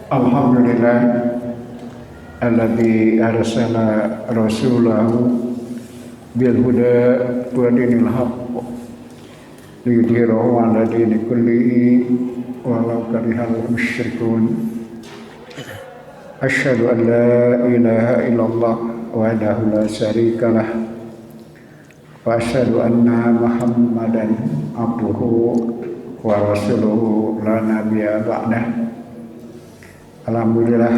Alhamdulillah alladzi arsala rasulahu bil huda wa dinil haqq liyudhhirahu 'ala dini kullihi walau karihal musyrikun. Asyhadu an la ilaha illallah wahdahu la syarikalah wa asyhadu anna Muhammadan abduhu wa rasuluhu la nabiyya ba'dah. Alhamdulillah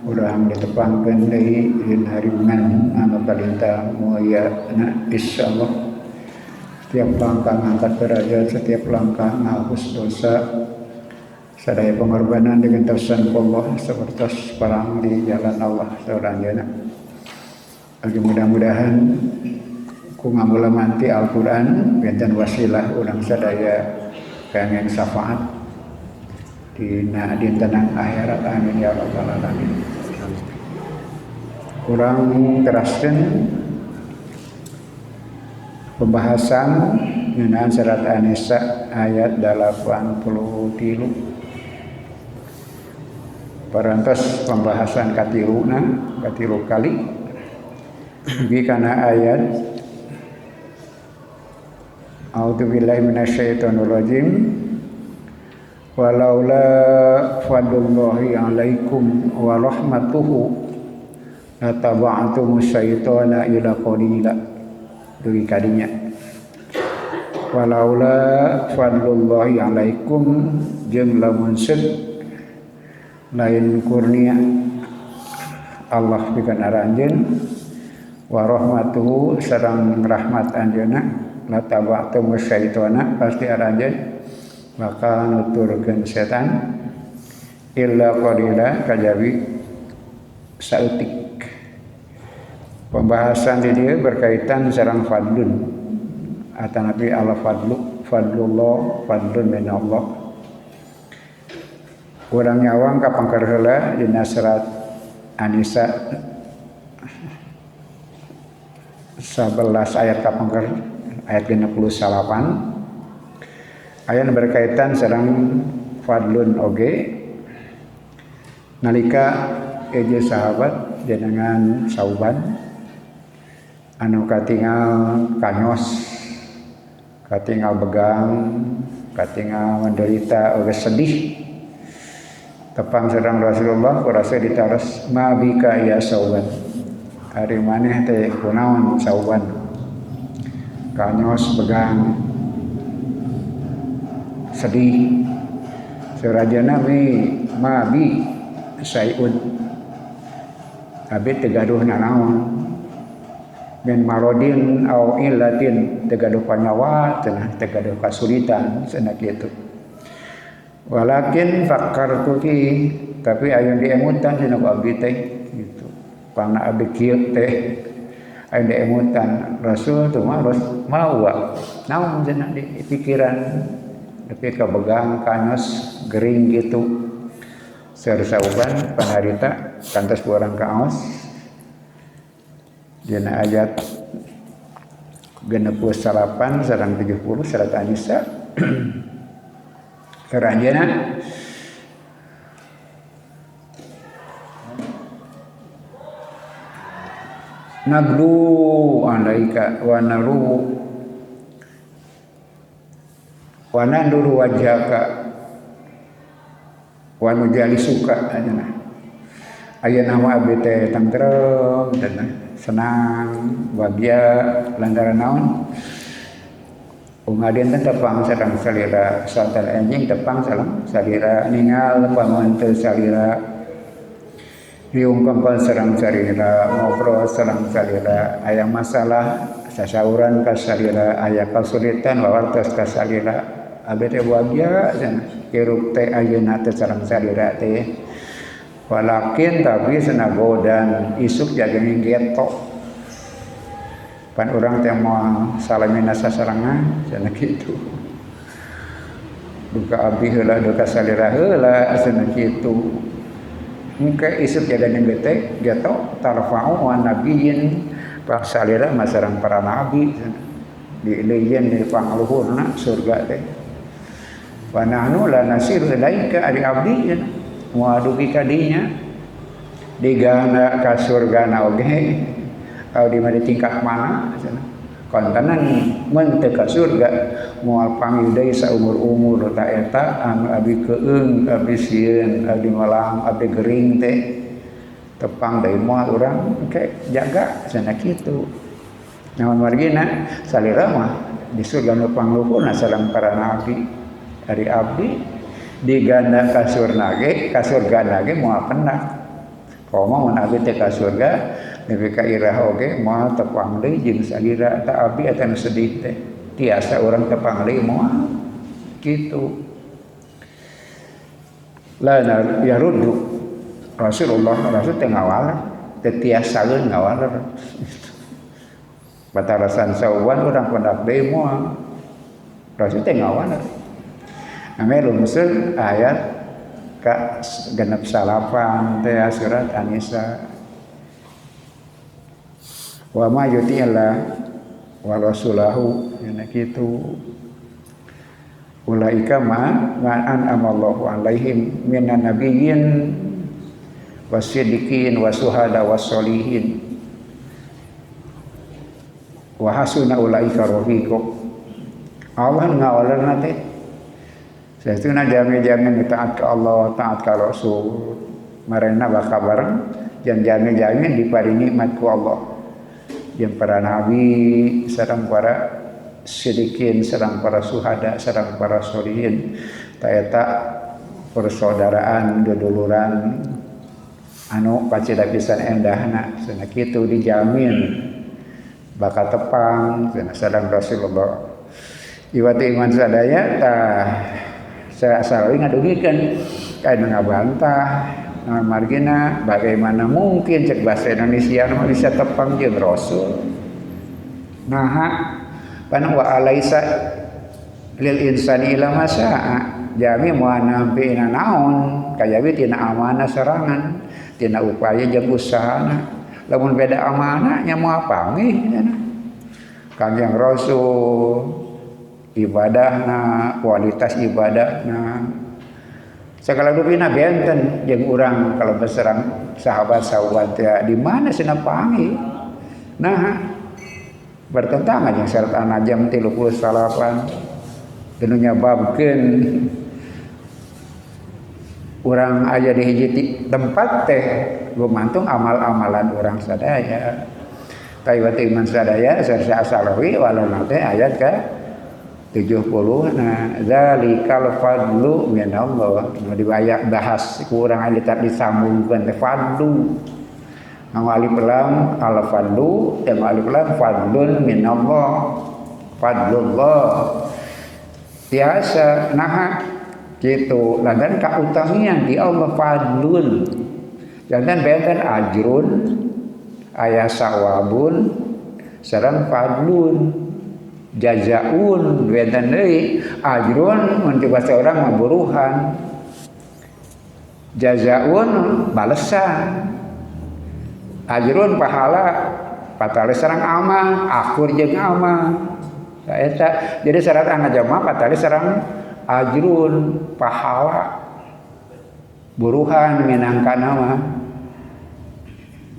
urang ditepangkeun deui dina hariman anu kalintang mulyana insyaallah. Setiap langkah ngangkat derajat, setiap langkah ngapus dosa, sadaya pengorbanan dengan tersan Allah seperti perang di jalan Allah sauranjeuna. Agi mudah-mudahan ku ngambulamanti Al-Qur'an benten wasilah urang sadaya kangge syafaat dina dintenang akhirat, amin ya rabbal alamin. Kurang teraskeun pembahasan ngeunaan surat An-Nisa ayat 83. Parantos pembahasan katilu kali bi kana ayat A'udzubillahi minasyaitonir rajim. Walaula fadlullahi 'alaikum wa rahmatuhu lataba'tumus syaitana ila qalila. Dugi kadinya. Walaula fadlullahi 'alaikum jeung lamun seud lain kurnia Allah pikeun aranjeun wa rahmatuhu sareng rahmat anjeunna lataba'tumus syaitana pasti aranjeun bakal nuturkeun setan illa qalila kajabi sautik. Pembahasan di dieu berkaitan sareng fadlun atanapi ala fadlullah fadlun min Allah. Urang nyawang kapangker heula dina surat An-Nisa 11 ayat kapangker ayat 68. Ayat berkaitan sareng fadlun oge nalika eje sahabat jenengan Sauban anu katingal kanyos, katingal begang, katingal menderita oge sedih tepang sareng Rasulullah kurasa ditaros mabika ya Sauban, ari maneh teh kunaon Sauban, kanyos begang sedih surajana mabi sayun abi tegaduh nanaon min marodin au illatin tegaduh panyawa cenah tegaduh kasulitan cenah kitu. Walakin fakartu fi tapi aya diemutan cenah ku abdi teh gitu. Pangna abdi kieu teh aya diemutan Rasul teh mah mawa naon cenah di pikiran tapi kabegang kanyos gering gitu Sauban panarita kantos urang kaos dina ayat 68 sareng 70 surat An-Nisa karanjeuna naglu alaika wa nalu wa nanduru wajhaka wa nujalisuka aya nama abdi teh tentrem dan senang bahagia lantaran naon ungadeun teh tepang sareng salira santal enjing tepang sareng salira ningal pamun teu salira diungkapkeun sareng salira ngobrol sareng salira aya masalah sasauran ka salira aya kasulitan wawartos ka salira abdi teh bahagia cenah hirup teh ayeuna teh sareng salira teh. Walakin tapi senagodan isuk jaga nggetok pan urang teh moal salamina sasarengan cenah kitu. Duka abdi heula duka salira heula cenah kitu. Engke isuk jaga nggetek getok tarfa'u wa nabiyyin pa salira masareng para nabi diileun di pangluhurna surga teh. Wa nahnu la nasiru ilaika ari abdi moal dugi ka dinya digana ka surgana oge di mana tingkat mana kontenan mun teu ka surga moal panggil deui saumur-umur ta eta anu abdi keung abdi sieun abdi malang abdi gering teh tepang deui moal urang ke jaga cenah kitu naon margina salira mah di surga nu pangluhurna sareng para nabi ari abdi diganda ka surga nage moal kendak komo mun abdi teh ka surga nepi ka irah oge moal tepang deui jeung sagira ta abdi eta nu sedih teh tiasa urang tepang deui moal kitu la yaruddu Rasul teh ngawal teh tiasaeun ngawal batarasan sauwan urang pendak deui moal Rasul teh ngawal ame lumseun ayat ka genep salapan teh surat An-Nisa wa ma yuti'illah wa rasulahu nya kitu ulaika ma an'amallahu alaihim minan nabiyyin wasiddiqin wasuhada wassolihin wa hasuna ulaika rafiqa Allah ngawalerna teh saestuna jami-jami taat ka Allah taat ka Rasul marena bakal bareng jeung jami-jami diparingi nikmat ku Allah jeung para nabi sareng para siddiqin sareng para suhada sareng para solihin ta eta persaudaraan duduluran anu paceda pisan endahna cenah kitu dijamin bakal tepang cenah sareng Rasulullah iwati iman sadaya tah sarawi ngadugikeun kain ngabantah margina bagaimana mungkin cek bahasa Indonesia mah bisa tepang jeung Rasul naha pana wa alaisa lil insani ila masaa jami moal nampi naon kayawi tina amanah serangan tina upaya jeung usahana lamun beda amanah nya moal pangih Kanjeng Rasul ibadahna kualitas ibadahna segala dupina benten jeung urang kalau beserang sahabat-sahabat ya di mana cenah panggih nah bertentangan jeung syarat An-Najm 38 teu nyababkeun urang aya di hiji tempat teh gumantung amal-amalan urang sadaya taiwati iman sadaya sareng asalawi walana teh ayat ka 70 nah zalikal fadlu minallah dibayak bahas kurang ali tak disambungkeun teh fadlu alif lam al fadlu dan alif lam fadlun minallah fadlullah tiasa nah kitu lantaran kautamian di Allah fadlun jantan benten ajrun aya sawabun sareng fadlun jazaun benten deui ajrun mun ti bahasa urang mah buruhan jazaun balesan ajrun pahala patale sareng amal akur jeung amal eta jadi syarat An-Najm patale sareng ajrun pahala buruhan minangkana mah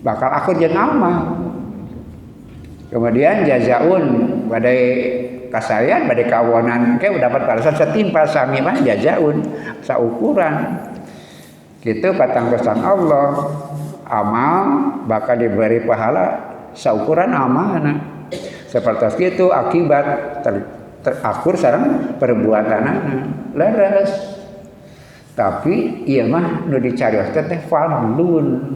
bakal akur jeung amal kemudian jazaun badai kasayan badai kawonan ke dapat balasan setimpal sami mah jazaun saukuran kitu patangtosan Allah amal bakal diberi pahala saukuran amalna seperti itu akibat terakur sareng perbuatanana leres tapi ieu mah nu dicarios teh fadlun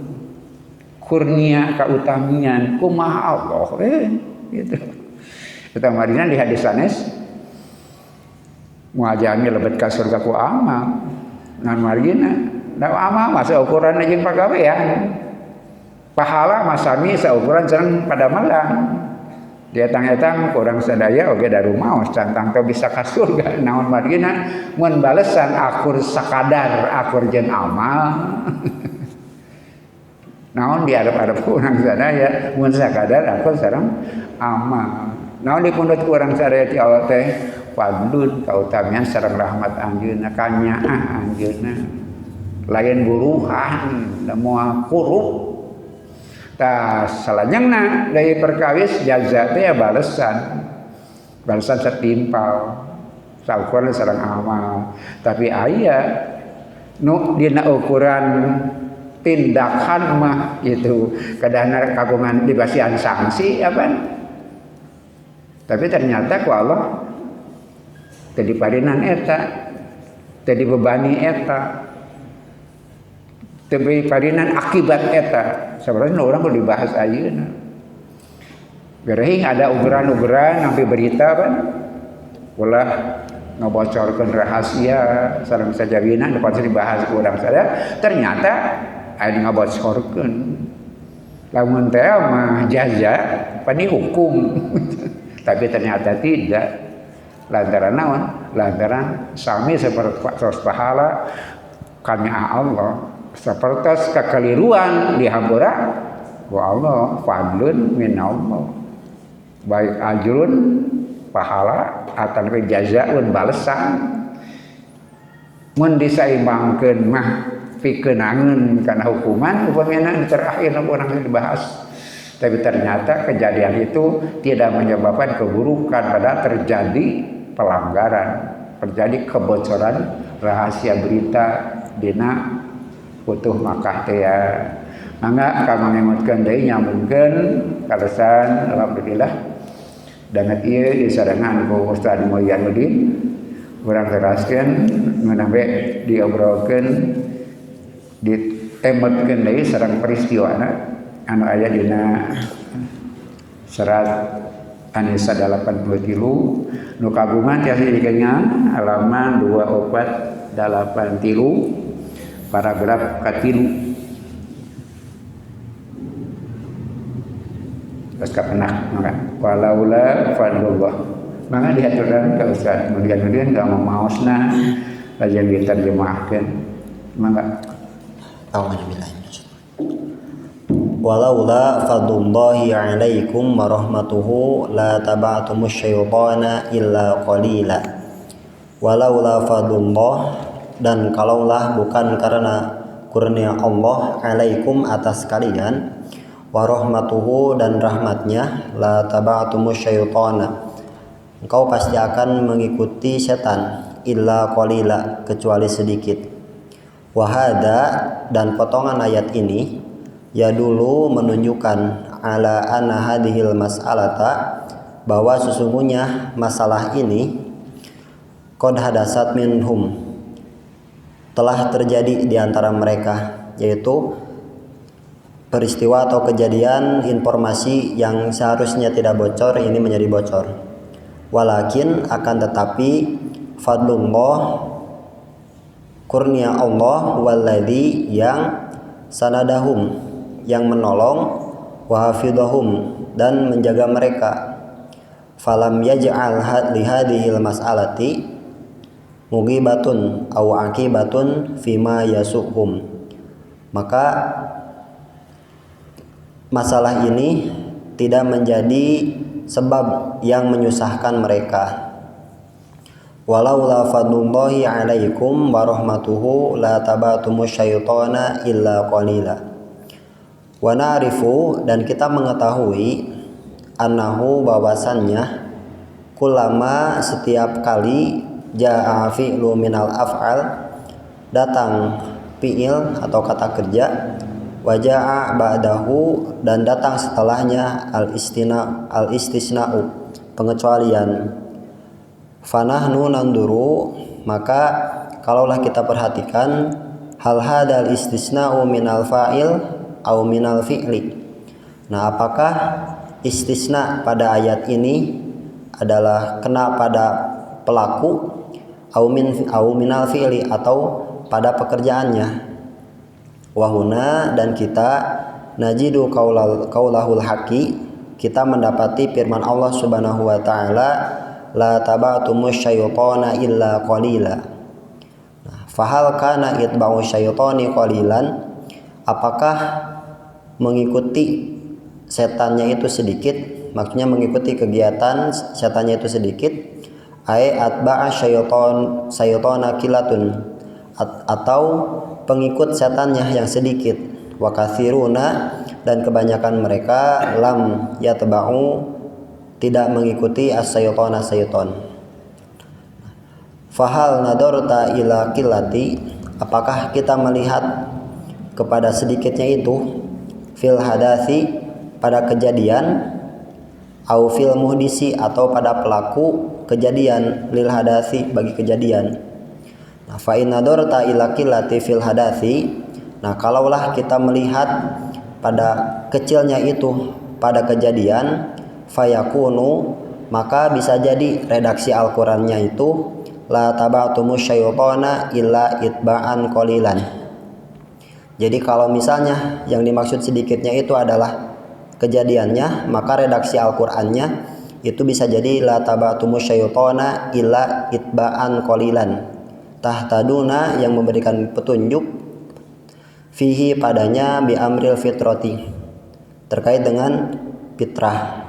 kurnia kautamian kumaha Allah gitu eta marina di hadis sanes moal jami lebet ka surga ku amal nan margina da amal mah saukuran jeung pagawean pahala mah sami saukuran sareng padamalan dia tang-tang kurang sadaya oge da rumaos cantang teh bisa ka surga naon margina mun balesan akur sakadar akur jeung amal naon diarep-arep urang sadaya mun sakadar akur sareng amal naon dipundhut urang sadaya ti Allah teh fadlun kautamian sareng rahmat anjeunna kanyaah anjeunna lain buruhan da moal kurup. Tah salajengna dari perkawis jaza teh ya balesan setimpal saukur sareng amal. Tapi aya nu dina ukuran tindakan mah itu kadang kagungan dibasihan sanksi apa. Tapi ternyata ku Allah teu diparinan eta, teu dibebani eta, teu diparinan akibat eta. Sebenarnya orang kudu dibahas ayeuna. Gerehing ada ugeran-ugeran sampai berita kan, ulah ngebocorkeun rahasia sareng sajawina depan dibahas ku urang saya. Ternyata aya ngabocorkeun. Lamun teh mah jaza pani hukum. Tapi ternyata tidak. Lantaran naon? Lantaran sami sapertos pahala kana Allah. Sapertos kakaliruan dihampura ku Allah fadlun min Allah. Baik ajrun pahala atau jazaun balesan. Mun disaimbangkeun mah pikeunangeun kana hukuman upamina terakhir urang dibahas. Tapi ternyata kejadian itu tidak menyebabkan keburukan, padahal terjadi pelanggaran, terjadi kebocoran rahasia berita dina putuh Makkah teh ya. Mangga kamangemutkeun deui nyambungkeun kalesan alhamdulillah. Dan ieu disarengan ku Ustaz Mulyanuddin urang teraskeun ngeunambe diobrolkeun ditemetkeun deui sareng peristiwana anu aya dina serat An-Nisa 83 nu kagungan tiasa dikenyang halaman 2483 paragraf katilu. Terus kapenak maka walaula fadlullah maka diaturkan ke Ustaz kemudian gak mau maosna lajang diterjemahkan maka walaula fadlullahi alaikum wa rahmatuhu la taba'tumus syaitana illa qalila. Walaula fadlullah, dan kalaulah bukan karena kurnia Allah alaikum atas kalian, wa rahmatuhu dan rahmatnya, la taba'tumus syaitana, engkau pasti akan mengikuti setan, illa qalila, kecuali sedikit. Wahada, dan potongan ayat ini ya dulu menunjukkan ala anna hadhil mas'alata, bahwa sesungguhnya masalah ini qad hadasat minhum, telah terjadi di antara mereka, yaitu peristiwa atau kejadian informasi yang seharusnya tidak bocor ini menjadi bocor. Walakin akan tetapi fadlullah, kurnia Allah, walladzi yang sanadahum, yang menolong, wa hafidhahum, dan menjaga mereka, falam yaj'al li hadhil mas'alati mugibatun aw akibatun fima yasuhum, maka masalah ini tidak menjadi sebab yang menyusahkan mereka. Walaula fadlullahi alaikum wa rahmatuhu la taba'tumus syaitana illa qalila. Wa na'rifu, dan kita mengetahui, annahu, bahwasannya, kulama, setiap kali, ja'a fi'lu minal af'al, datang fi'il atau kata kerja, wa ja'a ba'dahu, dan datang setelahnya al-istisna'u, pengecualian. Fanahnu nanduru, maka kalaulah kita perhatikan, hal hadal istisna'u minal fa'il au minal fi'li. Nah, apakah istisna pada ayat ini adalah kena pada pelaku au minal fi'li, atau pada pekerjaannya. Wahuna, dan kita najidu qaulahul haqi, kita mendapati firman Allah Subhanahu wa taala, la taba'tumus syaitana illa qalila. Fahal kana itba'u syaitani qalilan, apakah mengikuti setannya itu sedikit, maksudnya mengikuti kegiatan setannya itu sedikit, ai atba'a syaitana kilatun, atau pengikut setannya yang sedikit. Wa katsiruna, dan kebanyakan mereka lam yatba'u, tidak mengikuti as-syaitana syaitan. Fahal nadarta ila qillati, apakah kita melihat kepada sedikitnya itu, fil hadasi, pada kejadian, au fil muhdisi, atau pada pelaku kejadian, lil hadasi, bagi kejadian. Nah, fa in nadarta ila qillati fil hadasi, nah kalaulah kita melihat pada kecilnya itu pada kejadian, fayakunu, maka bisa jadi redaksi Al-Qur'annya itu la taba'tumus syaitana illa itba'an qalilan. Jadi kalau misalnya yang dimaksud sedikitnya itu adalah kejadiannya, maka redaksi Al-Qur'annya itu bisa jadi la taba'tumus syaitana illa itba'an qalilan. Tahtaduna, yang memberikan petunjuk, fihi, padanya, bi amril fitrati, terkait dengan fitrah.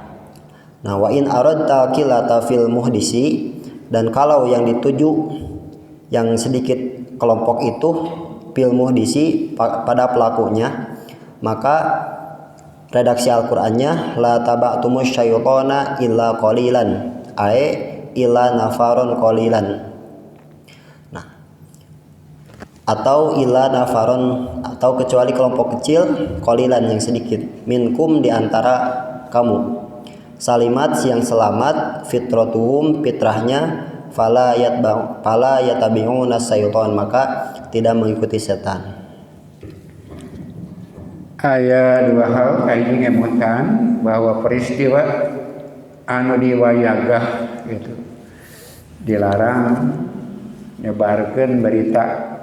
Nah, wa in aradta qillata fil muhdisi, dan kalau yang dituju yang sedikit kelompok itu fil muhdisi, pada pelakunya, maka redaksi Al-Qur'annya la taba'tumus syaitana illa qalilan, ai illa nafarun qalilan. Atau ila nafaron, atau kecuali kelompok kecil, qalilan, yang sedikit, minkum, di antara kamu, salimat, yang selamat, fitratuhum, fitrahnya, fala yatabi'una syaitan, maka tidak mengikuti setan. Aya dua hal kaini ngemutan bahwa peristiwa anu diwayagah gitu dilarang nyebarkeun berita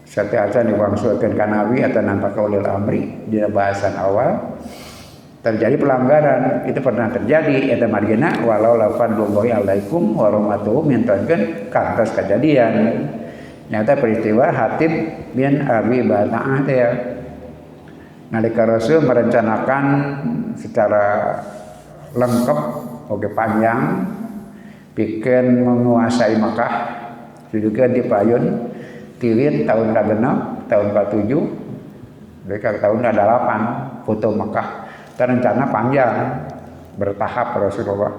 setiasa diwangsulkan ka Nabi atau nampak ulil amri di bahasan awal terjadi pelanggaran. Itu pernah terjadi eta margina walau lafadlullahi alaikum warahmatuhu mintankeun kantos kejadian. Nyata peristiwa Hatib bin Abi Balta'ah teh ya. Nalika Rasul merencanakan secara lengkap oge panjang pikeun menguasai Makkah juga dipayun tilit tahun kagenep, tahun ke-7, mereka tahun ke-8 foto Mekah. Rencana panjang, bertahap Rasulullah.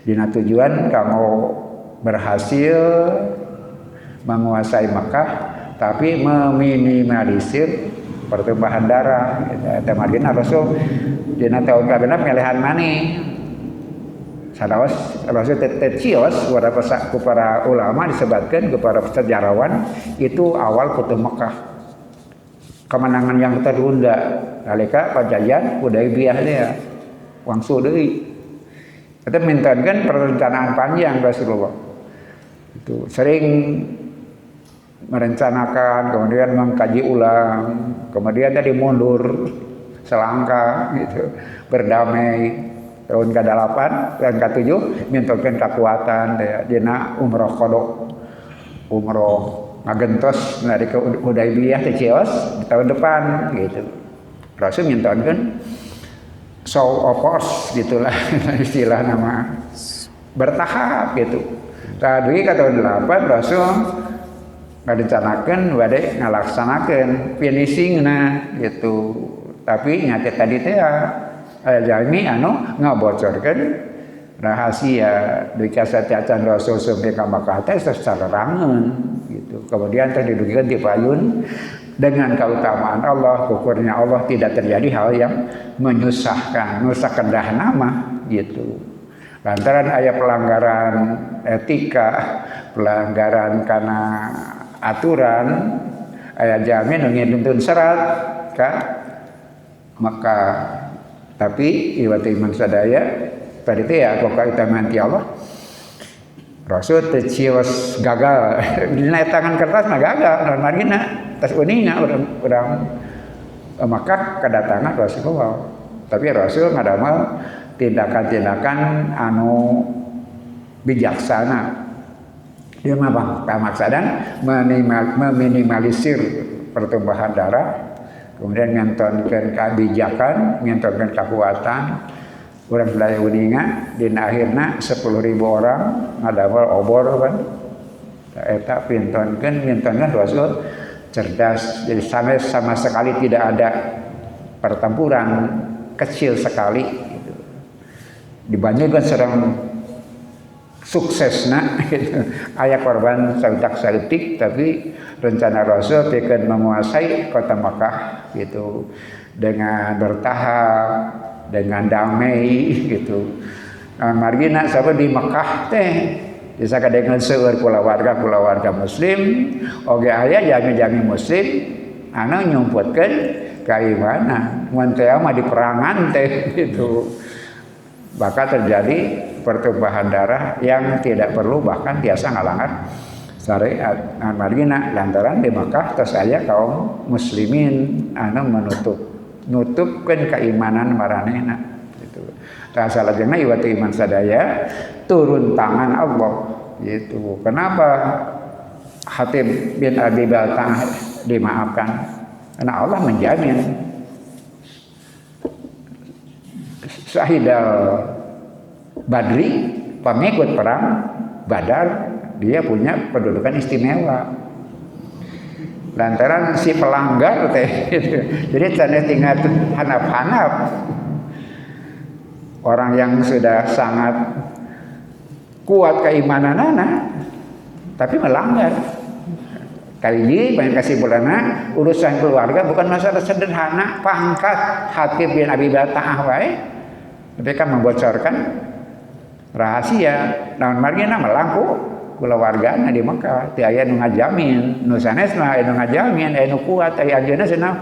Dina tujuan kamu berhasil menguasai Mekah, tapi meminimalisir pertumpahan darah. Eta margina Rasul dina tahun kagenep ngelehan maneh. Sadaos Rasul tecios ku para ulama disebutkan kepada sejarawan itu awal Futuh Mekah. Kemenangan yang tertunda nalika Pajajan Hudaybiyah dia wangsul deui. Eta mintankeun perencanaan panjang Rasulullah. Itu sering merencanakan, kemudian mengkaji ulang, kemudian tadi mundur selangkah gitu, berdamai. Tahun ke-8 dan ke-7 mintokeun kekuatan dina umroh qada, umroh ngagentos dari ke Hudaybiyah teh cios di tahun depan gitu. Rasul mintokeun show of force gitulah istilah nama bertahap gitu. Tadi ka tahun 8 Rasul ngarencanakeun bade ngalaksanakeun finishingna gitu. Tapi nyata tadi teh jalmi anu ngabocorkeun rahasia deui kasatriaan Rasul sampai ka Makkah teh secara rangeun gitu. Kemudian teh didugikan dipayun dengan keutamaan Allah, syukurnya Allah tidak terjadi hal yang menyusahkan, nusa kendah nama gitu. Lantaran aya pelanggaran etika, pelanggaran karena aturan, aya jalmi nu nuntun serat ka Makkah. Tapi iwati iman sadaya tadi teh ya kok kaitaman ti Allah. Rasul teh cios gagal. Dina tangan kertas mah gagal margina tas uninga urang maka kedatangan Rasulullah. Tapi Rasul ngadamel tindakan-tindakan anu bijaksana. Dia mah bang tamaksadan meminimalisir pertumbuhan darah. Kemudian ngantonkeun kebijakan, ngantonkeun kekuatan, urang sadaya uninga dina akhirna 10.000 orang ngadamel obor kan. Eta pintonkeun Rasul cerdas, jadi sama sekali tidak ada pertempuran, kecil sekali gitu. Dibandingkan sedang suksesna gitu. Aya korban sautak-sautik tapi rencana Rasul pikeun menguasai kota Makkah gitu dengan bertahap, dengan damai gitu. Margina sabab di Makkah teh bisa kadengan seueur kulawarga muslim oge aya jami-jami muslim anu nyumputkeun keimanan mun teh mah di perangan teh gitu. Bakal terjadi pertumpahan darah yang tidak perlu bahkan biasa ngalanggar syariat. Margina lantaran di Makkah tos aya kaum muslimin anu nutupkeun keimanan maranehna gitu. Tah salajengna iwatu iman sadaya turun tangan Allah gitu. Kenapa Hatib bin Abi Balta'ah dimaafkan? Karena Allah menjamin Syahidal Badri, pengikut perang Badar, dia punya kedudukan istimewa. Lantaran si pelanggar teh gitu. Jadi tanda tinggal hanap-hanap. Orang yang sudah sangat kuat keimananana tapi melanggar. Kali ini banyak kesimpulanna urusan keluarga bukan masalah sederhana pangkat Hatib bin Abi Balta'ah wae. Mereka membocorkan rahasia. Namun margina melangku keluargana di Makkah. Ti aya nu ngajamin, nu sanesna aya nu ngajamin, aya nu kuat, aya anjeunna cenah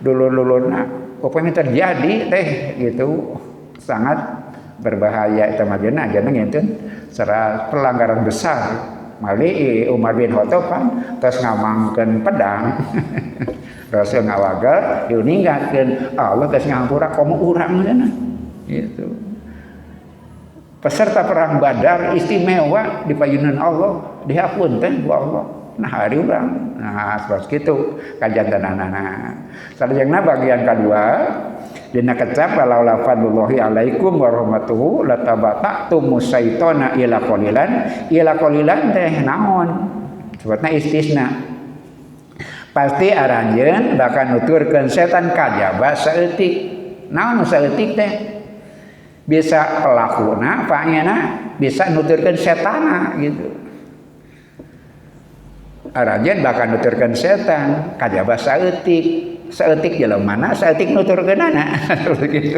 dulur-dulurna. Upami terjadi teh gitu sangat berbahaya eta margina ajeuna nginten secara pelanggaran besar. Mali Umar bin Khattab kan tos ngamangkeun pedang. Rasul ngawagal diuningatkeun Allah geus ngampura komo urang cenah. Gitu. Peserta perang Badar istimewa di payunan Allah, dihapunten ku Allah. Nah hari urang. Nah seperti itu kajantanana. Salajengna bagian kedua dina kecap laula fadlullahi alaikum warahmatuhu latabata'tum syaitana ila qalilan teh naon sebutna istisna pasti aranjeun bakal nuturkeun setan kajaba saeutik naon saeutik teh bisa pelakuna paeuna bisa nuturkeun setana gitu aranjeun bakal nuturkeun setan kajaba saeutik jelemana saeutik nuturkeunana gitu.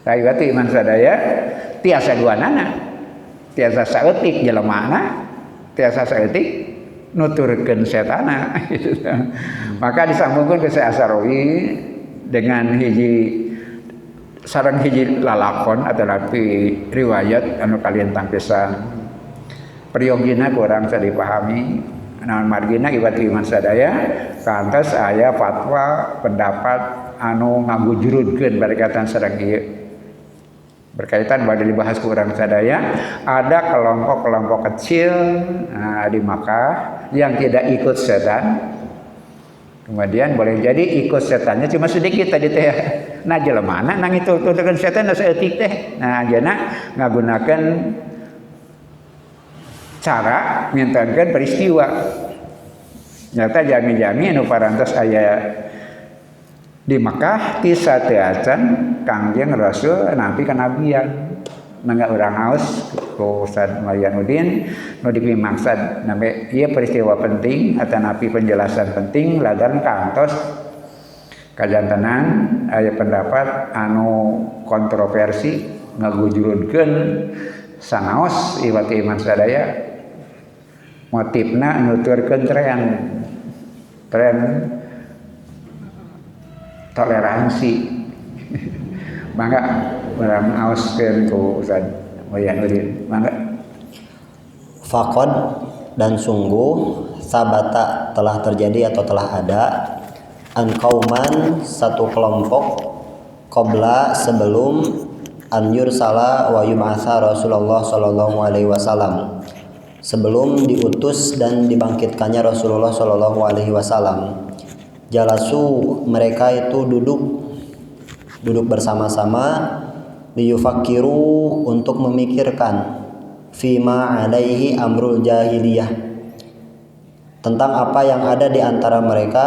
Kayu iman sadaya tiasa duanana. Tiasa saeutik jelemana, tiasa saeutik nuturkeun setana gitu. Maka disambungkeun ke Asy-Syarawi dengan sareng hiji lalakon atau riwayat anu kalintang pisan. Priyogina kurang bisa dipahami. Naon margina iwatu iman sadaya kantos aya fatwa pendapat anu ngagujurudkeun berkaitan sareng ieu berkaitan bade dibahas ku urang sadaya ada kelompok-kelompok kecil di Makkah yang tidak ikut setan kemudian boleh jadi ikut setannya cuma sedikit tadi teh nah jelemana nang itu tuturkeun setan saeutik teh nah ajeuna ngagunakeun cara mintankeun peristiwa nyata jami-jami anu parantos aya di Makkah kisah teu acan Kangjeng Rasul nampi kanabian mangga urang ngaos ku Ustaz Maryanuddin nu dipimaksad nambe ieu peristiwa penting atawa napi penjelasan penting ladan kantos kajantenan aya pendapat anu kontroversi ngagujurudkeun sanaos iwati iman sadaya motifna nuturkeun tren toleransi mangga urang ngaoskeun ku Ustaz Maryanuddin mangga faqad dan sungguh sabata telah terjadi atau telah ada an qauman satu kelompok qabla sebelum an yursala wa yub'atsa Rasulullah sallallahu alaihi wasallam sebelum diutus dan dibangkitkannya Rasulullah sallallahu alaihi wasallam jalasu mereka itu duduk bersama-sama liyufakkiru untuk memikirkan fima alaihi amrul jahiliyah tentang apa yang ada di antara mereka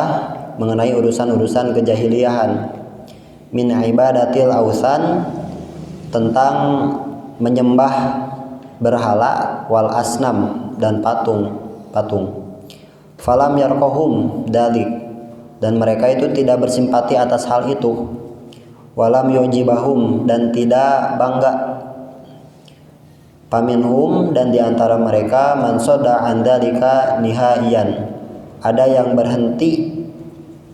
mengenai urusan-urusan kejahiliahan. Min ibadatil ausan, tentang menyembah berhala, wal asnam, dan patung. Falam yarkohum dalik, dan mereka itu tidak bersimpati atas hal itu. Walam yujibahum, dan tidak bangga. Paminhum, dan diantara mereka man soda andalika nihaiyan, ada yang berhenti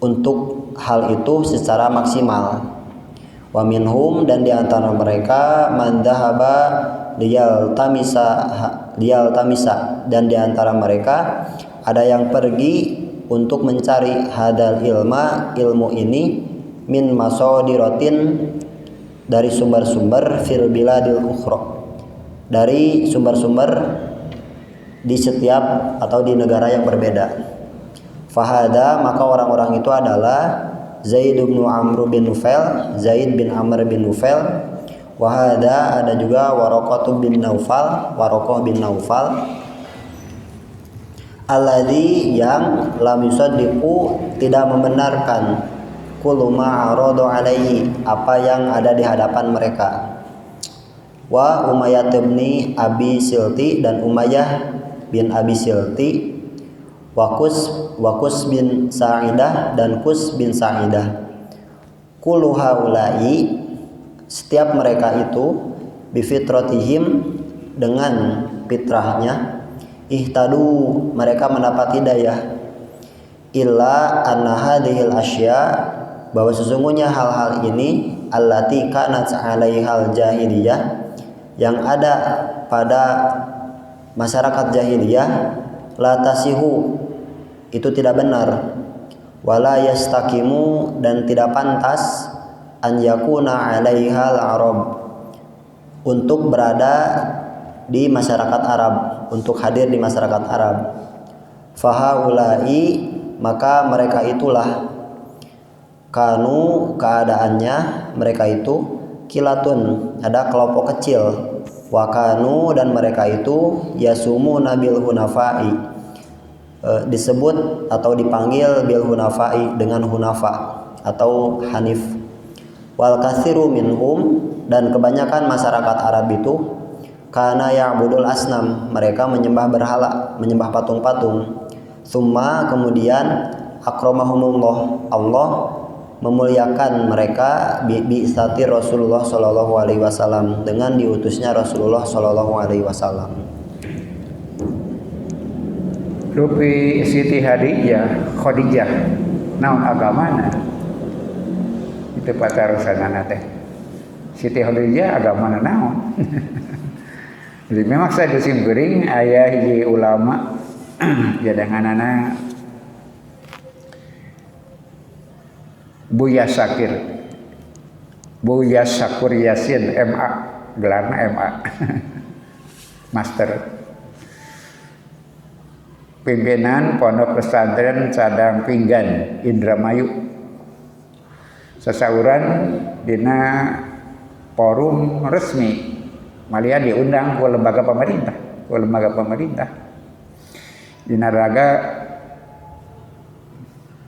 untuk hal itu secara maksimal. Wa minhum, dan diantara mereka man dhahaba liyal tamisa, dan diantara mereka ada yang pergi untuk mencari hadal ilmu ini min masodirotin, dari sumber-sumber fil biladil ukhra, dari sumber-sumber di setiap atau di negara yang berbeda. Fahada, maka orang-orang itu adalah Zaid bin Amr bin Nufail, Zaid bin Amr bin Nufail. Wahada, ada juga Waroqah bin Naufal, alladzi, yang lam yusaddiqu, tidak membenarkan kullu ma arada alaihi, apa yang ada di hadapan mereka. Wa Umayyah bin Abi Silti, dan Umayyah bin Abi Silti. Wa Qus bin Sa'idah, dan Qus bin Sa'idah. Kullu haula'i, setiap mereka itu bifitratihim, dengan fitrahnya, ihtadu, mereka mendapat hidayah. Illa anna hadhil asya, bahwa sesungguhnya hal-hal ini allati kanat 'alaihal jahiliyah, yang ada pada masyarakat jahiliyah, la tasihu, itu tidak benar, wala yastaqimu, dan tidak pantas, an yakuna 'alaihal arab, untuk berada di masyarakat Arab, untuk hadir di masyarakat Arab. Fahaulai, maka mereka itulah, kanu, keadaannya mereka itu, kilatun, ada kelompok kecil. Wakanu, dan mereka itu yasumu nabil hunafai, disebut atau dipanggil bil hunafai, dengan hunafa atau hanif. Wal kathiru minhum, dan kebanyakan masyarakat Arab itu kana ya'budul asnam, mereka menyembah berhala, menyembah patung-patung. Summa, kemudian akramahumullah, Allah memuliakan mereka bi'isati Rasulullah sallallahu alaihi wasallam, dengan diutusnya Rasulullah sallallahu alaihi wasallam. Rupi Siti Khadijah naon agamana, itu patarosanana teh. Siti Khadijah agamana naon. Jadi memang saya disimkuring aya hiji ulama jadanganana Buya Syakur Yasin, MA, gelarna MA. Master. Pimpinan Pondok Pesantren Sadang Pinggan, Indramayu. Sasauran dina forum resmi, malia diundang ke lembaga pemerintah. Dina raga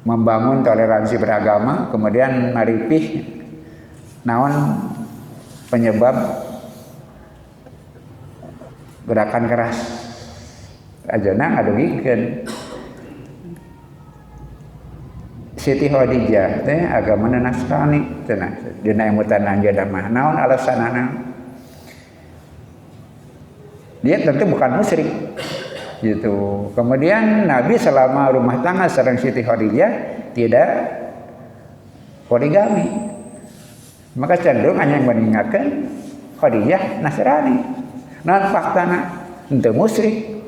membangun toleransi beragama, kemudian maripih naon penyebab gerakan keras ajana ngadugikeun. Siti Khadijah teh agamana Nasrani cenah, dina emutan anjeunna mah naon alasanana? Dia tentu bukan musyrik gitu. Kemudian Nabi selama rumah tangga sareng Siti Khadijah tidak poligami, maka cenderung hanya mengingatkan Khadijah Nasrani. Non faktana henteu musyrik.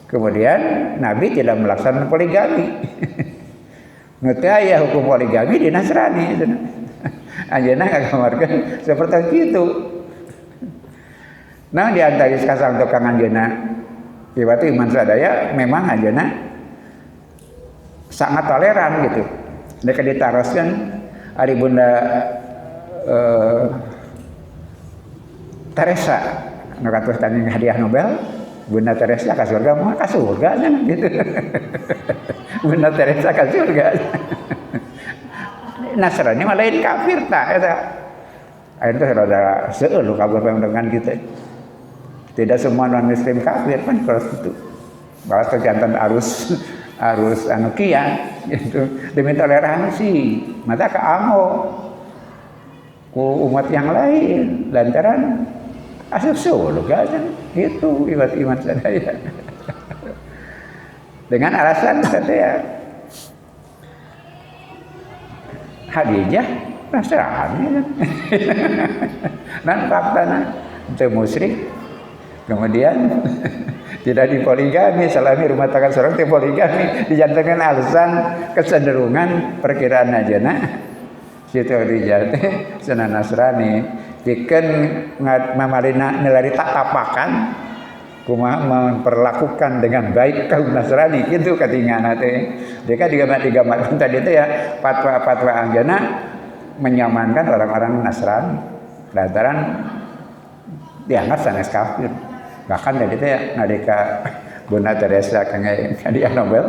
Kemudian Nabi tidak melaksanakan poligami. Ngerti aya hukum poligami di Nasrani. Anjeunna ngagamarkeun seperti itu. Nah di antara kasang tukang anjeunna ibarat iman sadaya memang anjeunna sangat toleran gitu. Mereka ditaroskeun ari Bunda Teresa nu katos tanding hadiah Nobel Bunda Teresa ke surga, mah ke surga kan gitu. Bunda Teresa ke surga. Nasrani mah lain kafir tak eta. Itu rada seueur kabur dengan kita. Tidak semua non muslim kafir kan kalau itu. Bahwa tergantung arus anu kian gitu. Demi toleransi, mata ka amo ku umat yang lain lantaran asal surga kan itu iman sadaya. Dengan alasan sadaya Khadijah Nasrani kan. Dan faktana itu musyrik. Kemudian tidak dipoligami, selami rumah tangga seorang tidak poligami, dijantankan alasan kecenderungan perkiraan aja nah situ dijate sana Nasrani bikin mamarina nilai tak tapakan kumaha memperlakukan dengan baik kaum Nasrani gitu katingana teh dia digambarkan tadi itu ya fatwa anjeunna menyamankan orang-orang Nasrani lantaran dianggap sanes kafir. Bahkan tadi teh nalika Bunda Teresa kangge hadiah Nobel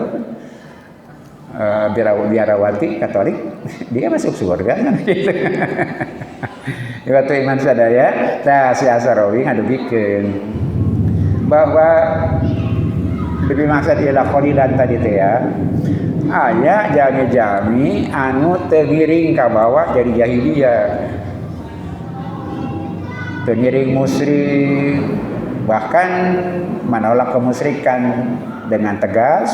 biarawati Katolik dia masuk surga kan gitu. Waktu iman sadaya tah si Asarawi ngadugikeun bahwa lebih maksud ialah qalilan tadi teh ya aya jami-jami anu teu ngiring ka bawah dari jahiliyah teu ngiring musyrik bahkan menolak kemusyrikan dengan tegas.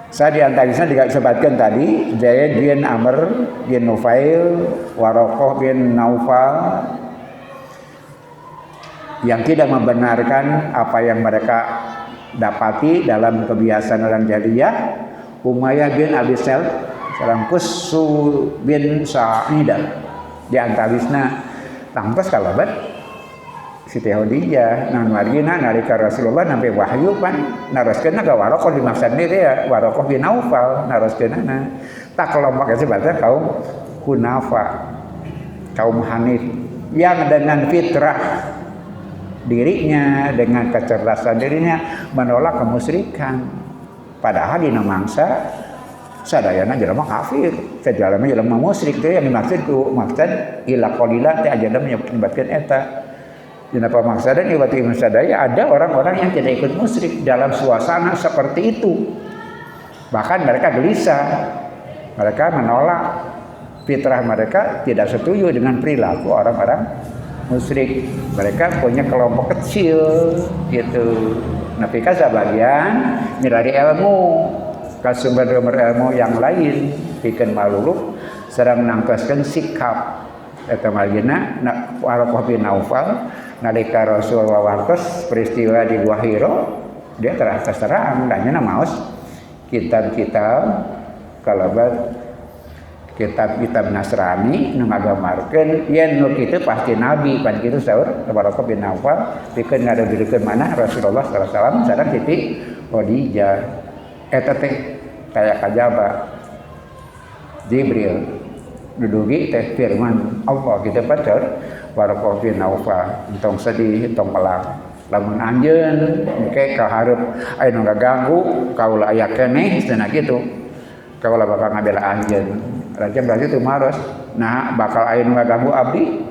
Saya di antawisna disebutkan tadi Zaid bin Amr bin Nufail, Warokoh bin Naufal yang tidak membenarkan apa yang mereka dapati dalam kebiasaan orang jahiliyah, Umayyah bin Abi Salt, sareng Qussu bin Sa'idah di antawisna tangtos kalabat Siti Khadijah nan margina nalika Rasulullah nampi wahyu pan naroskeunna ka Warokoh dimaksud deui ya Warokoh bin Naufal naroskeunna tak kelompok disebutna kaum Hunafa kaum Hanif yang dengan fitrah dirinya dengan kecerdasan dirinya menolak kemusyrikan padahal dina mangsa sadayana jelema kafir sajalana jelema musyrik teh yang dimaksud ku maksud ila qalilah teh ajeuna menyebutkeun eta. Kenapa maksudnya iwati iman sadaya ada orang-orang yang tidak ikut musyrik dalam suasana seperti itu. Bahkan mereka gelisah. Mereka menolak fitrah mereka tidak setuju dengan perilaku orang-orang musyrik. Mereka punya kelompok kecil gitu. Tapi kan sebagian nyari ilmu ke sumber-sumber ilmu yang lain bikin maluluk sedang menangkaskan sikap eta margina Warokoh bin Naufal nalika Rasul wawartos peristiwa di Gua Hiro dia terang danya maos kitab-kitab kalabat kitab-kitab Nasrani nu ngagamarkeun yen nu kitu pasti nabi pan kitu saur Warokoh bin Naufal pikeun ngadegeukeun mana Rasulullah sallallahu alaihi wasallam sareng Siti Khadijah eta teh kaya kajaba Jibril dudugi teh firman Allah kita baca Warokoh bin Naufal entong sedih entong pelang lamun anjeun engke kaharep aya nu ganggu kaula aya keneh cenah kitu kaula bakal ngabela anjeun raja berarti teu maros nah bakal aya nu ganggu abdi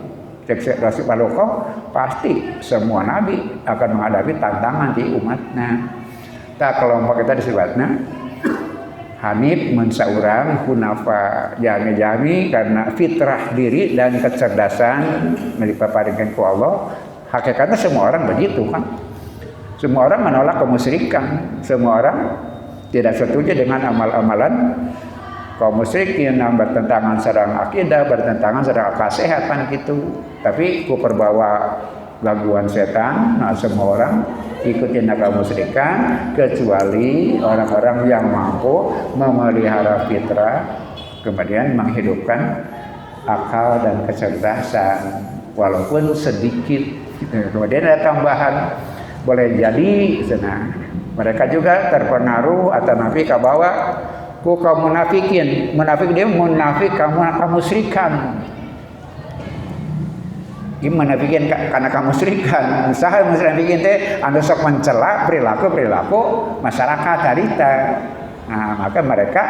cek Rasul Warokoh pasti semua nabi akan menghadapi tantangan di umatna tak kelompok kita disebutna Hanif mensaurang Hunafa jami-jami karena fitrah diri dan kecerdasan dipaparingkeun ku Allah. Hakikatnya semua orang begitu kan. Semua orang menolak kemusyrikan. Semua orang tidak setuju dengan amal-amalan kaum musyrikin yang bertentangan sareng akidah, bertentangan sareng kesehatan gitu. Tapi ku perbawa gangguan setan, nah semua orang ikutin kaum musyrikan kecuali orang-orang yang mampu memelihara fitrah kemudian menghidupkan akal dan kecerdasan walaupun sedikit kemudian ada tambahan boleh jadi mereka juga terpengaruh atau nafi kabawa ku kaum munafikin munafik dia munafik kamu musyrikan Gimana bikin karena kemusyrikan saha musyrikin teh anu sok mencela perilaku masyarakat harita. Nah maka mereka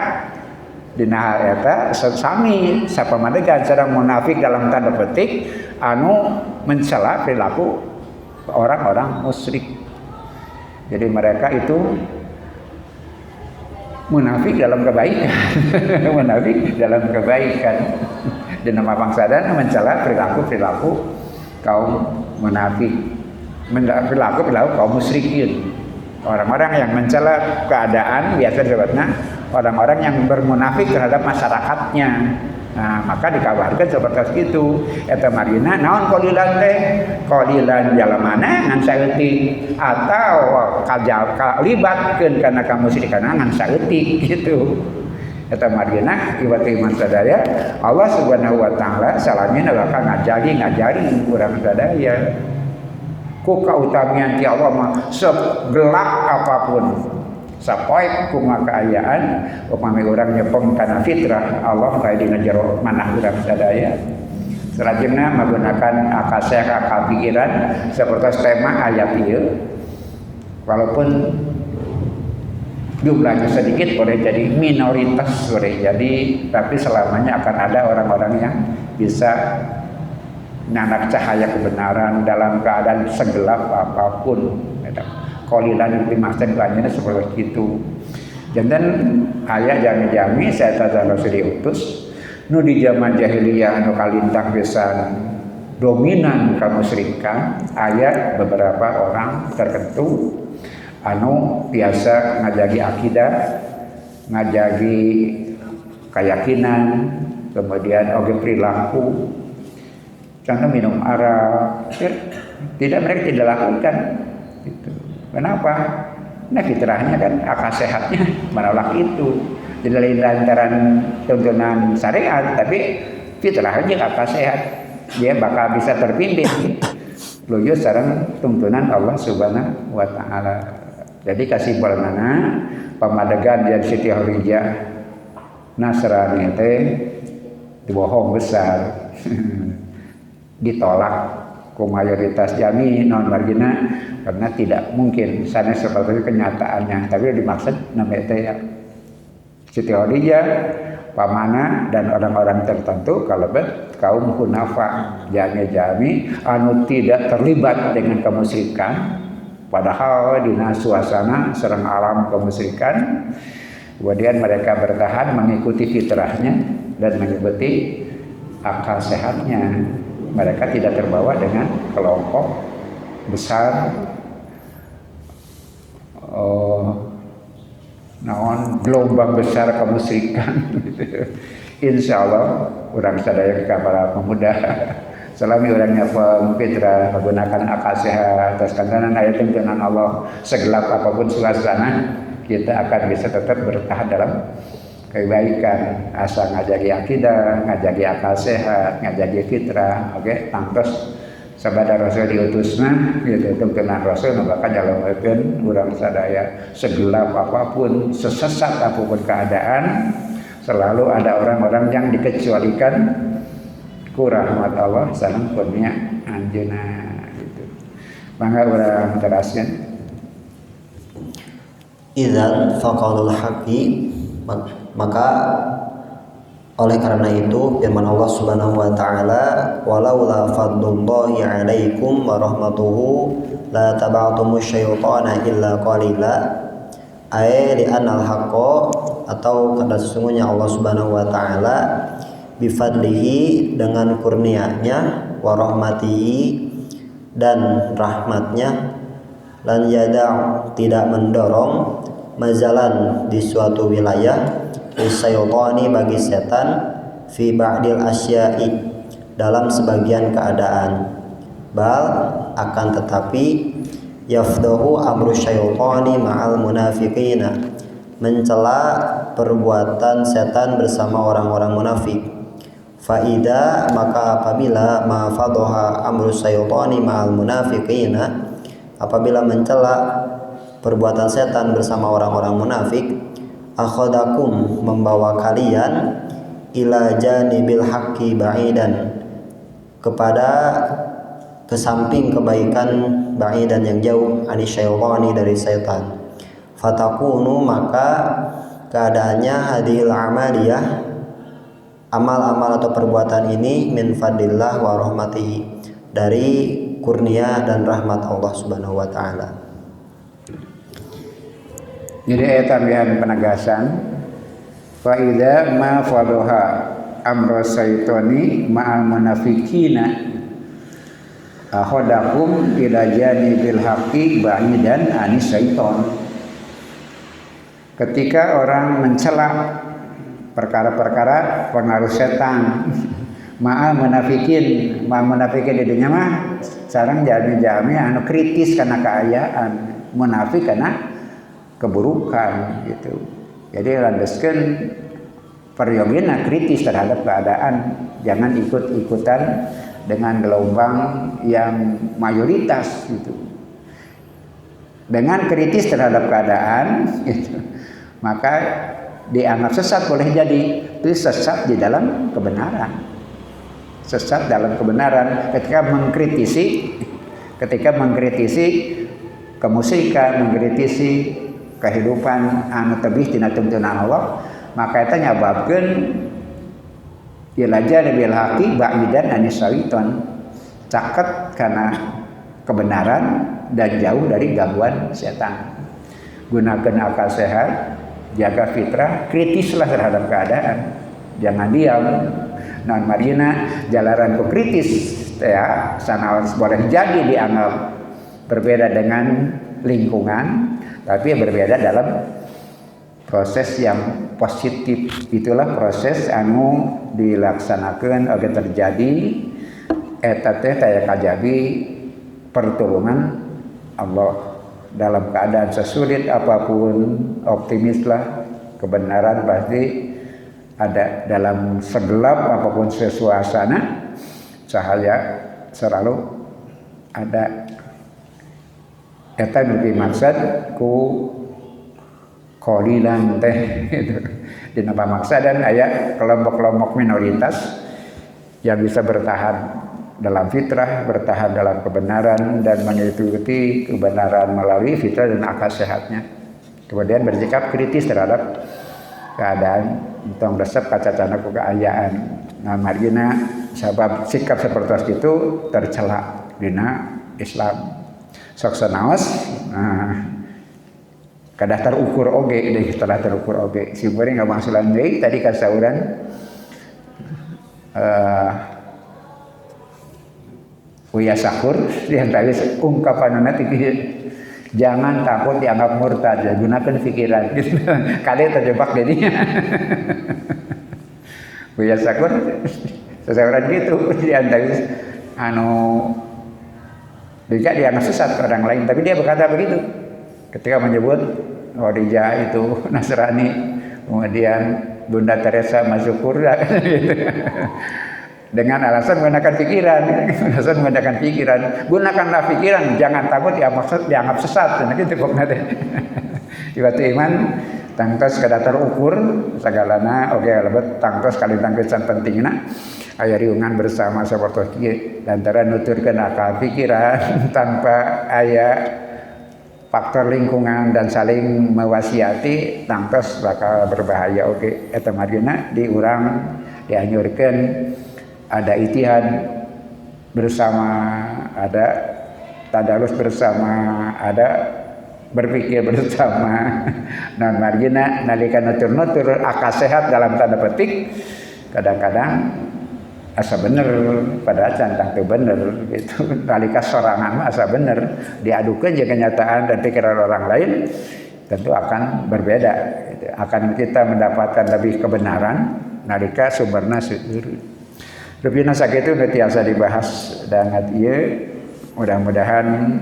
dina hal eta sami sapamadegan sareng munafik dalam tanda petik anu mencela perilaku orang-orang musyrik. Jadi mereka itu munafik dalam kebaikan. Munafik dalam kebaikan. Dan nama bangsa dan mencela perilaku kaum munafik, perilaku kaum musyrikin, orang-orang yang mencela keadaan biasa disebutnya orang-orang yang bermunafik terhadap masyarakatnya. Nah maka dikabarkan seperti itu. Eta marina naon qalilan teh qalilan jalamana ngan saeutik atau kalibatkeun kana kamusyrikan ngan saeutik gitu. Eta marina iwat iman sadaya Allah Subhanahu wa taala salamina bakal ngajari urang sadaya ku kautamian ti Allah mah segelap apapun sapoe kumaha kaayaan upami urang nyepeng kana fitrah Allah kae dina jero manah urang sadaya salajengna menggunakan akal sehat akal pikiran sapertos tema ayat ieu walaupun jumlahnya sedikit boleh jadi minoritas boleh jadi tapi selamanya akan ada orang-orang yang bisa nanak cahaya kebenaran dalam keadaan segelap apapun. Qalilan dimaksud banyak seperti itu. Jantan aya jami-jami saya tata Rasul diutus nu di zaman jahiliyah nu kalintang pisan dominan kemusyrikan aya beberapa orang tertentu anu biasa ngajagi akidah, ngajagi keyakinan, kemudian oge perilaku. Contoh minum arak, mereka tidak lakukan. Gitu. Kenapa? Nah fitrahnya kan akal sehatnya menolak itu. Tidak lantaran tuntunan syariat, tapi fitrahnya akal sehat. Dia bakal bisa terpimpin. Luyu sareng tuntunan Allah Subhanahu wa taala. Jadi kesimpulanna pamadegan dan Siti Khadijah Nasrani teh dibohong besar. Ditolak ku mayoritas jami non margina karena tidak mungkin sanes seperti kenyataannya. Tapi dimaksud nama teh Siti Khadijah pamana dan orang-orang tertentu kalebet kaum hunafa jami-jami anu tidak terlibat dengan kemusyrikan padahal dina suasana serang alam kemusyrikan kemudian mereka bertahan mengikuti fitrahnya dan mengikuti akal sehatnya. Mereka tidak terbawa dengan kelompok besar gelombang besar kemusyrikan. Insya Allah orang sadaya para pemuda selami orangnya fitrah menggunakan akal sehat atas kandanan ayat tuntunan Allah segelap apapun suasana kita akan bisa tetap bertahan dalam kebaikan asal ngajagi akidah, ngajagi akal sehat, ngajagi fitrah, oke, tangtos sabada Rasul diutusna gitu tuntunan Rasul maka jalemakeun urang sadaya segelap apapun, sesesat apapun keadaan selalu ada orang-orang yang dikecualikan ku rahmat Allah sareng kurnia anjeunna gitu. Mangga urang teraskeun. Idzan faqaulul haqqi maka oleh karena itu firman Allah Subhanahu wa taala walaula fadlullahi 'alaikum wa rahmatuhu la taba'tumus syaitana illa qalila ay li anal haqqo atau karena sesungguhnya Allah Subhanahu wa taala bifadlihi dengan kurnianya wa rahmatihi dan rahmatnya lan yada' tidak mendorong mazalan di suatu wilayah lisyaitani bagi setan fi ba'dil asya'i dalam sebagian keadaan bal akan tetapi yafdahu amru syaitani ma'al munafiqina mencela perbuatan setan bersama orang-orang munafik. Faida maka apabila ma fadhaha amru syaitani ma'al munafiqina apabila mencela perbuatan setan bersama orang-orang munafik akhadakum membawa kalian ila janibil haqqi ba'idan kepada ke samping kebaikan, ba'idan yang jauh, anisyaitani dari syaitan. Fatakunu maka keadaannya hadhil amaliyah, amal-amal atau perbuatan ini min fadlillah wa rahmatihi, dari kurnia dan rahmat Allah Subhanahu wa taala. Jadi ayat tambahan penegasan fa idza ma fadhaha amra syaitani ma'al munafiqina akhadakum ila janibil haqqi ba'idan anis syaiton. Ketika orang mencela perkara-perkara pengaruh setan ma'al munafikin di dunia mah sareng jami-jami anu kritis karena keayaan, munafik karena keburukan gitu. Jadi landeskeun periogina kritis terhadap keadaan, jangan ikut-ikutan dengan gelombang yang mayoritas gitu. Dengan kritis terhadap keadaan gitu, maka dianggap sesat boleh jadi. Itu sesat di dalam kebenaran. Sesat dalam kebenaran ketika mengkritisi kemusikan, mengkritisi kehidupan anu tebih tina tuntunan Allah, maka eta nyababkeun ilaja bil haqi ba'idan anis syaiton, caket kana kebenaran dan jauh dari gangguan setan. Gunakan akal sehat, jaga fitrah, kritislah terhadap keadaan, jangan diam. Non marina jalaran ku kritis ya sanaon boleh jadi dianggap berbeda dengan lingkungan, tapi berbeda dalam proses yang positif. Itulah proses anu dilaksanakan agar terjadi eta teh taya kajabi pertolongan Allah dalam keadaan sesulit apapun. Optimislah, kebenaran pasti ada dalam segelap apapun suasana, cahaya selalu ada. Eta nu dimaksud ku qalilan teh gitu. Dina pamaksadan aya kelompok-kelompok minoritas yang bisa bertahan dalam fitrah, bertahan dalam kebenaran dan mengikuti kebenaran melalui fitrah dan akal sehatnya. Kemudian bersikap kritis terhadap keadaan, tong resep kacacana ku keayaan. Nah, margina sabab sikap seperti itu tercela dina Islam. Sok sanaos kadah terukur oge deui, telah terukur oge. Si beuring ngabangsulan deui tadi kasauran Uya Sakur yang tadi ungkapanana teh jangan takut dianggap murtad, ya, gunakan pikiran gitu. Kali terjebak jadinya. Uya Sakur seseorang gitu diantara anu dia dianggap sesat orang lain, tapi dia berkata begitu ketika menyebut Khadijah itu Nasrani, kemudian Bunda Teresa masuk surga gitu. Dengan alasan menggunakan pikiran, gunakanlah pikiran, jangan takut dianggap sesat. Nah gitu pokoknya teh. Iwatu iman tangtos kada terukur sagalana oge lebet tangtos kali tangtosan pentingna aya riungan bersama saperti kieu lantaran nuturkeun akal pikiran tanpa aya faktor lingkungan dan saling mewasiati tangtos bakal berbahaya oge. Eta margina diurang dianjurkeun ada ijtihad bersama, ada tadarus bersama, ada berpikir bersama. Nah, margina nalika nutur-nutur akal sehat dalam tanda petik kadang-kadang asa bener padahal cantang teu bener gitu. Nalika sorangan mah asa bener, diadukeun jeung kenyataan dan pikiran orang lain tentu akan berbeda gitu. Akan kita mendapatkan lebih kebenaran nalika sumberna seueur. Lebihna sakitu nu tiasa dibahas dangat ieu, mudah-mudahan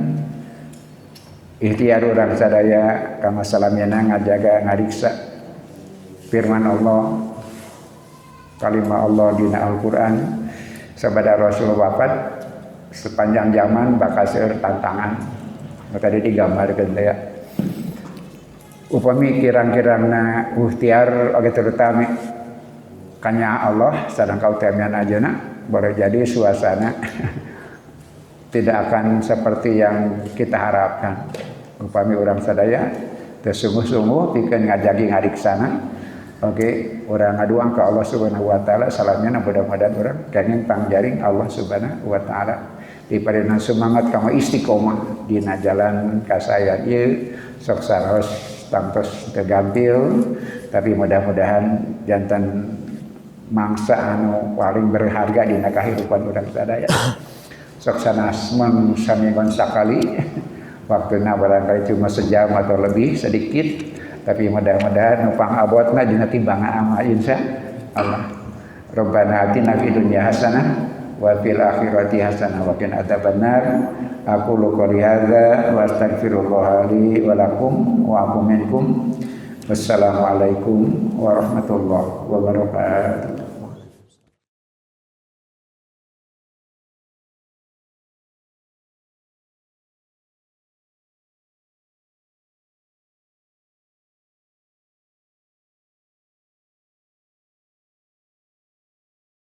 ikhtiar urang sadaya kama salamina ngajaga ngariksa firman Allah, kalimah Allah dina Al-Qur'an sabada Rasul wafat sepanjang zaman bakal seueur tantangan. Tadi digambarkeun teh ya. Upami kirang-kirangna ikhtiar oge terutama kanya Allah sadang kautamian ajeuna boleh jadi suasana tidak akan seperti yang kita harapkan. Upami orang sadaya tersungguh-sungguh pikeun ngajagi ngadiksana. Oke, orang ngaduang ke Allah Subhanahu wa taala salamnya mudah-mudahan orang kenging pangjaring Allah Subhanahu wa taala dipadanan semangat kama istiqomah dina jalan kasaya ieu sok saros tangtos tegampil tapi mudah-mudahan jantan mangsa anu paling berharga dina kahirupan urang sadaya sok sanas samigon sakali waktuna barangkali cuma sejam atau lebih sedikit tapi mudah-mudahan nupang abotna dina timbangan amal insyaallah. Rabbana atina fid dunya hasanah wa fil akhirati hasanah wa qina adzabannar. Aqulu qouli hadza wa astaghfirullah li wa lakum wa aqum minkum. Wassalamualaikum warahmatullahi wabarakatuh.